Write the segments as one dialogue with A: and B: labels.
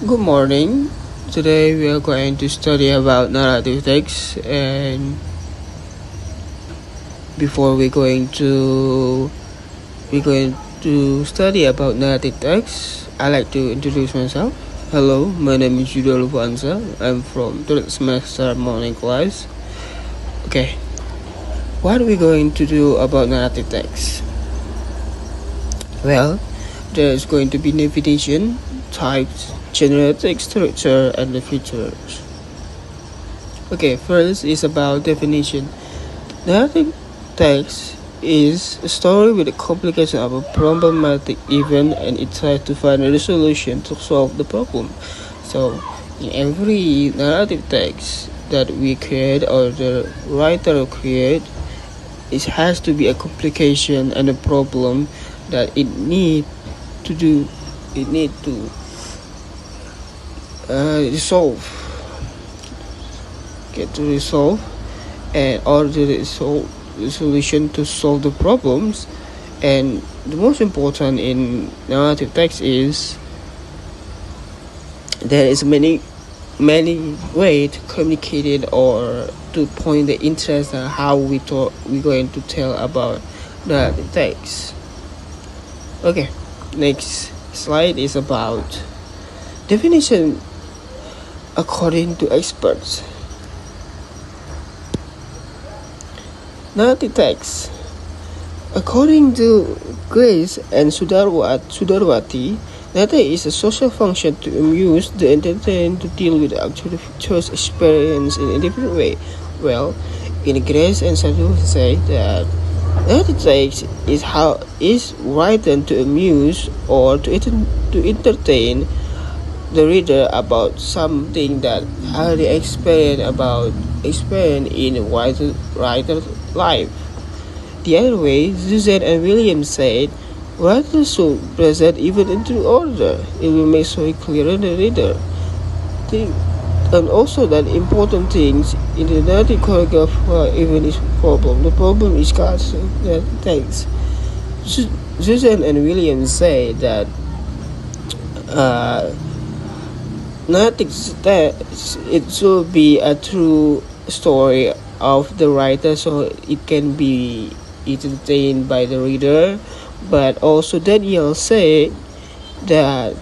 A: Good morning. Today we are going to study about narrative text, and before we're going to study about narrative text, I like to introduce myself. Hello, my name is Yudo Lufansa. I'm from third semester morning class. Okay, what are we going to do about narrative text? Well, there's going to be definition, types, generative structure, and the features. Okay, first is about definition. Narrative text is a story with a complication of a problematic event, and it tries to find a solution to solve the problem. So, in every narrative text that we create or the writer create, it has to be a complication and a problem that it need to do. It need to resolve. Get to resolve, and or the solution to solve the problems. And the most important in narrative text is there is many way to communicate it or to point the interest on how we're going to tell about narrative text. Okay, next slide is about definition according to experts. Narrative text. According to Grace and Sudarwati, narrative is a social function to amuse, to entertain, to deal with actual features experience in a different way. Well, in Grace and Sudarwati say that narrative text is written to amuse or to entertain the reader about something that they experience in writer's life. The other way, Suzanne and William said, writers should present even into order. It will make so clear to the reader. And also that important things in the narrative choreograph even is problem. The problem is that text. Suzanne and William say that narrative text, it should be a true story of the writer, so it can be entertained by the reader. But also Daniel say that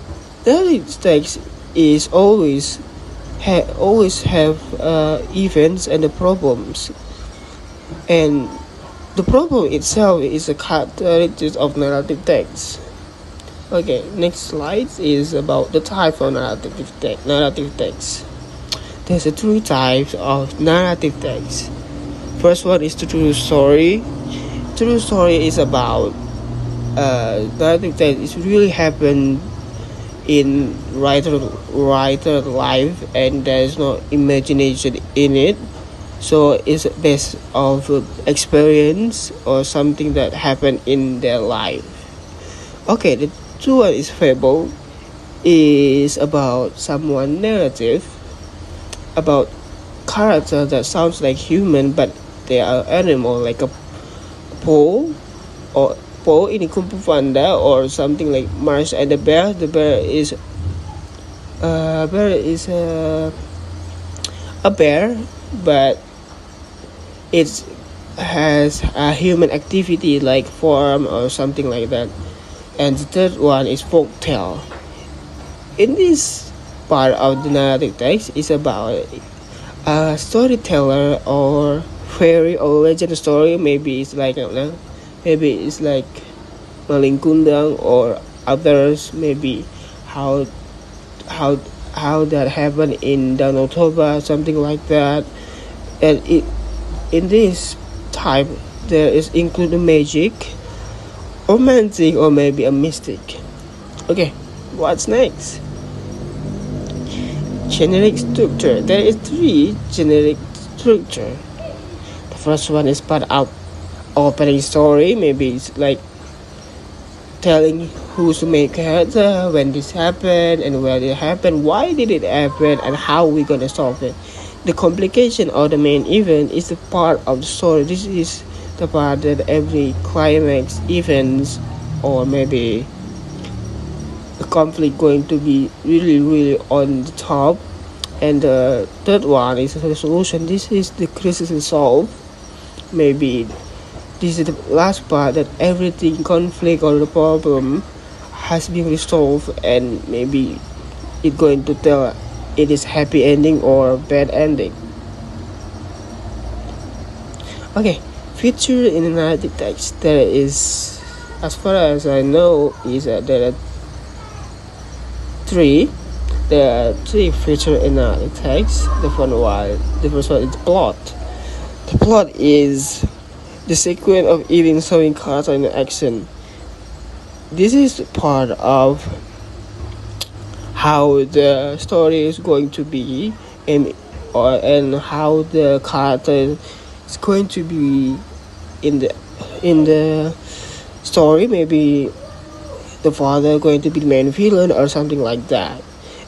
A: narrative text is always have events and the problems, and the problem itself is a characteristic of narrative text. Okay, next slide is about the type of narrative text. There's three types of narrative text. First one is the true story. True story is about narrative text. It really happened in writer life, and there's no imagination in it. So it's based of experience or something that happened in their life. Okay, the two one is fable. Is about someone narrative about character that sounds like human but they are animal, like a Paul in Kung Fu Panda, or something like Marsh and the Bear. The bear is a bear, but it has a human activity like farm or something like that. And the third one is folktale. In this part of the narrative text is about a storyteller or fairy or legend story. Maybe it's like Maling Kundang or others. Maybe how that happened in Danau Toba, something like that. And in this type there is included magic, romantic, or maybe a mystic. Okay, what's next? Generic structure. There is three generic structure. The first one is part of opening story. Maybe it's like telling who's the main character, when this happened, and where it happened, why did it happen, and how we gonna solve it. The complication or the main event is the part of the story. This is the part that every climax events or maybe the conflict going to be really on the top. And the third one is the solution. This is the crisis resolved. Maybe this is the last part, that everything conflict or the problem has been resolved, and maybe it going to tell it is happy ending or bad ending. Okay, feature in the narrative text, there is, as far as I know, is there are three. There are three feature in narrative text. The first one is plot. The plot is the sequence of events showing character in action. This is part of how the story is going to be, and how the character is going to be in the story. Maybe the father going to be the main villain or something like that.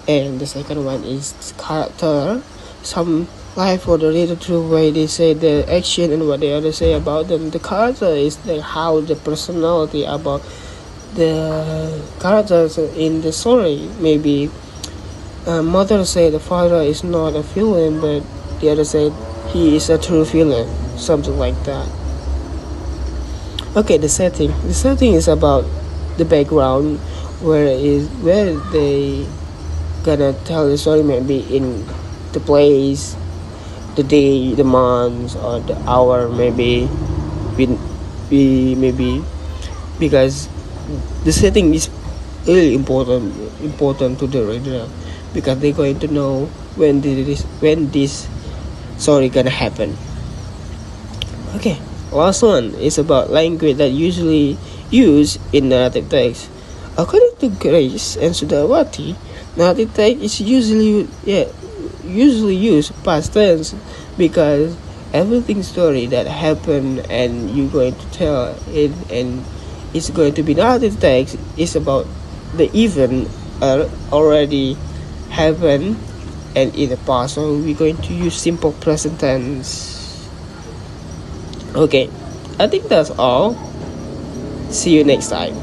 A: And the second one is character, some life or the little true way they say the action and what they other say about them. The character is how the personality about the characters in the story. Maybe mother say the father is not a villain, but the other say he is a true villain, something like that. Okay, the setting is about the background, where they gonna tell the story, maybe in the place, the day, the month, or the hour. Maybe maybe because the setting is really important to the reader, because they're going to know when this story gonna happen. Okay, last one is about language that usually used in narrative text. According to Grace and Sudawati, narrative text is usually used past tense, because everything story that happened and you're going to tell it, and it's going to be narrative text, is about the event already happened and in the past. So we're going to use simple present tense. Okay, I think that's all. See you next time.